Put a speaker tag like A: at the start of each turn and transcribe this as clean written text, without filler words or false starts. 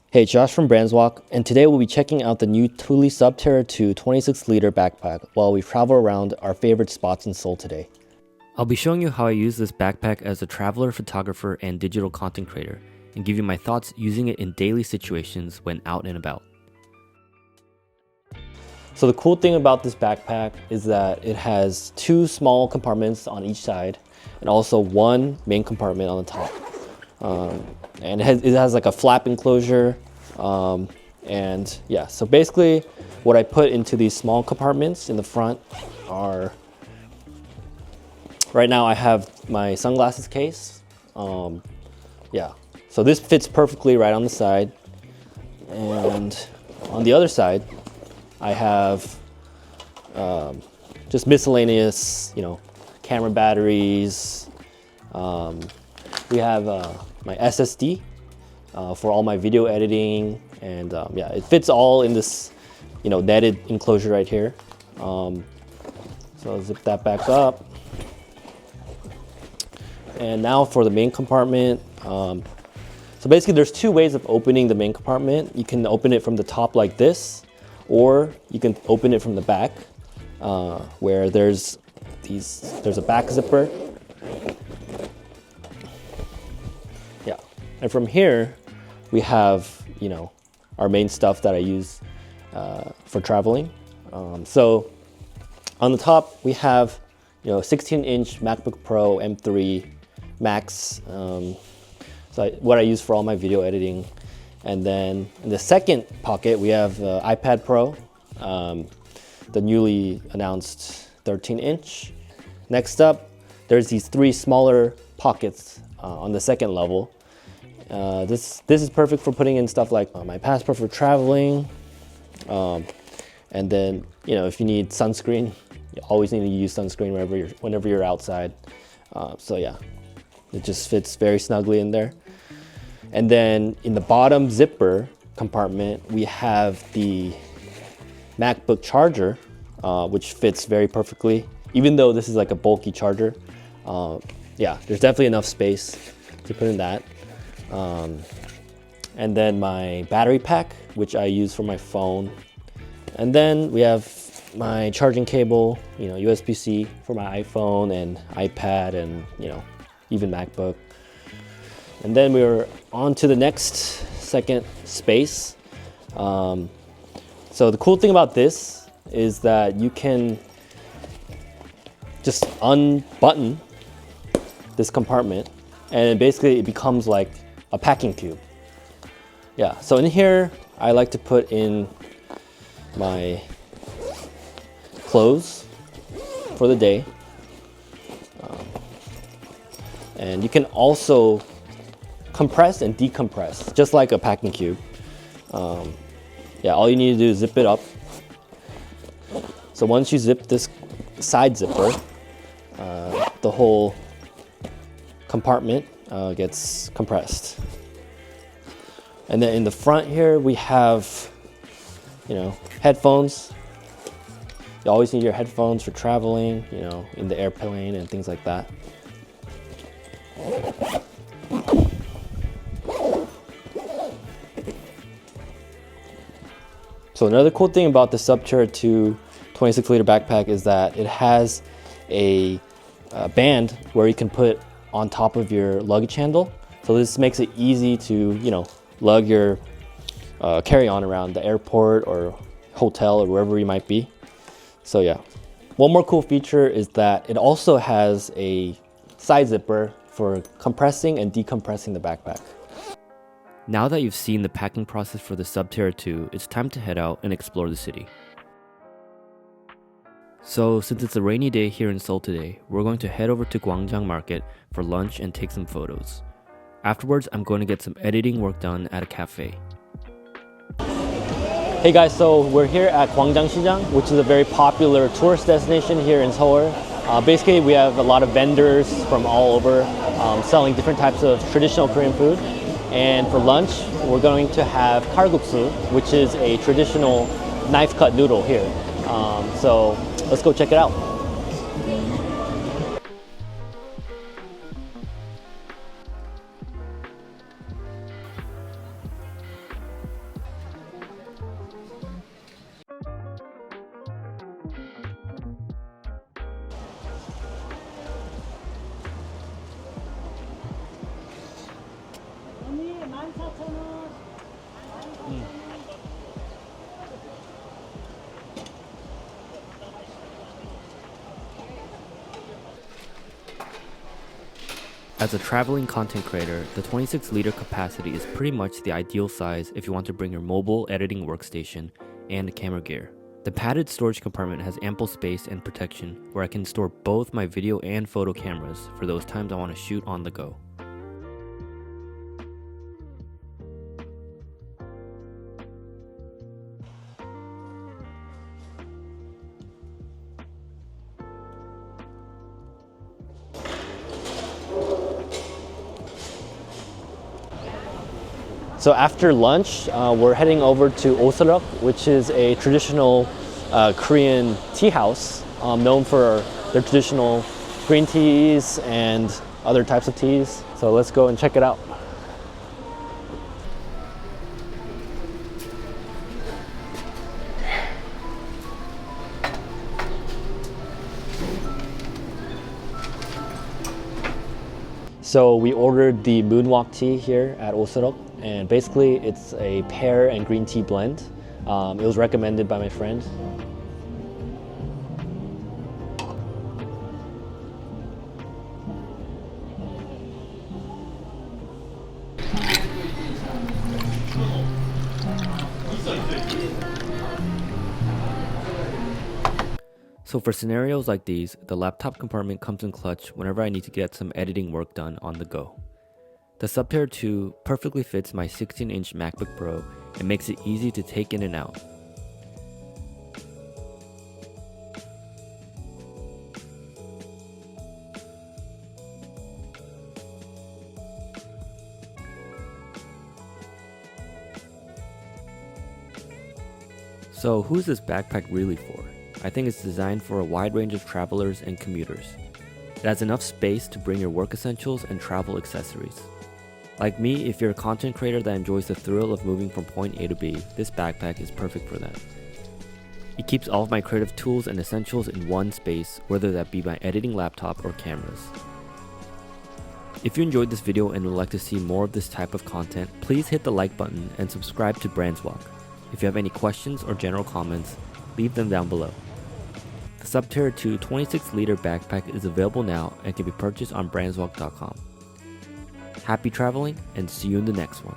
A: Hey, Josh from BrandsWalk, and today we'll be checking out the new Thule Subterra 2 26-liter backpack while we travel around our favorite spots in Seoul today. I'll be showing you how I use this backpack as a traveler, photographer, and digital content creator, and give you my thoughts using it in daily situations when out and about. So the cool thing about this backpack is that it has two small compartments on each side and also one main compartment on the top. And it has like a flap enclosure. And yeah, so basically what I put into these small compartments in the front are, right now I have my sunglasses case. Yeah, so this fits perfectly right on the side. And on the other side, I have just miscellaneous, camera batteries. We have my SSD for all my video editing, and yeah, it fits all in this, netted enclosure right here. So I'll zip that back up. And now for the main compartment. So basically there's two ways of opening the main compartment. You can open it from the top like this, or you can open it from the back, where there's a back zipper. Yeah, and from here we have our main stuff that I use for traveling. So on the top we have 16-inch MacBook Pro M3 Max. What I use for all my video editing. And then in the second pocket, we have iPad Pro, the newly announced 13-inch. Next up, there's these three smaller pockets on the second level. This is perfect for putting in stuff like my passport for traveling. And then, if you need sunscreen, you always need to use sunscreen whenever you're outside. So yeah, it just fits very snugly in there. And then in the bottom zipper compartment, we have the MacBook charger, which fits very perfectly. Even though this is like a bulky charger, yeah, there's definitely enough space to put in that. And then my battery pack, which I use for my phone. And then we have my charging cable, USB-C for my iPhone and iPad and, even MacBook. And then we're on to the next second space. So the cool thing about this is that you can just unbutton this compartment and basically it becomes like a packing cube. Yeah, so in here, I like to put in my clothes for the day. And you can also compress and decompress, just like a packing cube. Yeah, all you need to do is zip it up. So once you zip this side zipper, the whole compartment gets compressed. And then in the front here, we have, headphones. You always need your headphones for traveling, in the airplane and things like that. So another cool thing about the Subterra 2 26-liter backpack is that it has a band where you can put on top of your luggage handle. So this makes it easy to, lug your carry-on around the airport or hotel or wherever you might be. So yeah. One more cool feature is that it also has a side zipper for compressing and decompressing the backpack. Now that you've seen the packing process for the Subterra 2, it's time to head out and explore the city. So since it's a rainy day here in Seoul today, we're going to head over to Gwangjang Market for lunch and take some photos. Afterwards, I'm going to get some editing work done at a cafe. Hey guys, so we're here at Gwangjang Sijang, which is a very popular tourist destination here in Seoul. Basically, we have a lot of vendors from all over selling different types of traditional Korean food. And for lunch, we're going to have kalguksu, which is a traditional knife-cut noodle here. So let's go check it out. As a traveling content creator, the 26-liter capacity is pretty much the ideal size if you want to bring your mobile editing workstation and camera gear. The padded storage compartment has ample space and protection where I can store both my video and photo cameras for those times I want to shoot on the go. So after lunch, we're heading over to Oseok, which is a traditional Korean tea house known for their traditional green teas and other types of teas. So let's go and check it out. So we ordered the Moonwalk tea here at Oseok, and basically it's a pear and green tea blend. It was recommended by my friend. So for scenarios like these, the laptop compartment comes in clutch whenever I need to get some editing work done on the go. The Subterra 2 perfectly fits my 16-inch MacBook Pro and makes it easy to take in and out. So who's this backpack really for? I think it's designed for a wide range of travelers and commuters. It has enough space to bring your work essentials and travel accessories. Like me, if you're a content creator that enjoys the thrill of moving from point A to B, this backpack is perfect for that. It keeps all of my creative tools and essentials in one space, whether that be my editing laptop or cameras. If you enjoyed this video and would like to see more of this type of content, please hit the like button and subscribe to BrandsWalk. If you have any questions or general comments, leave them down below. The Subterra 2 26-liter backpack is available now and can be purchased on BrandsWalk.com. Happy traveling and see you in the next one.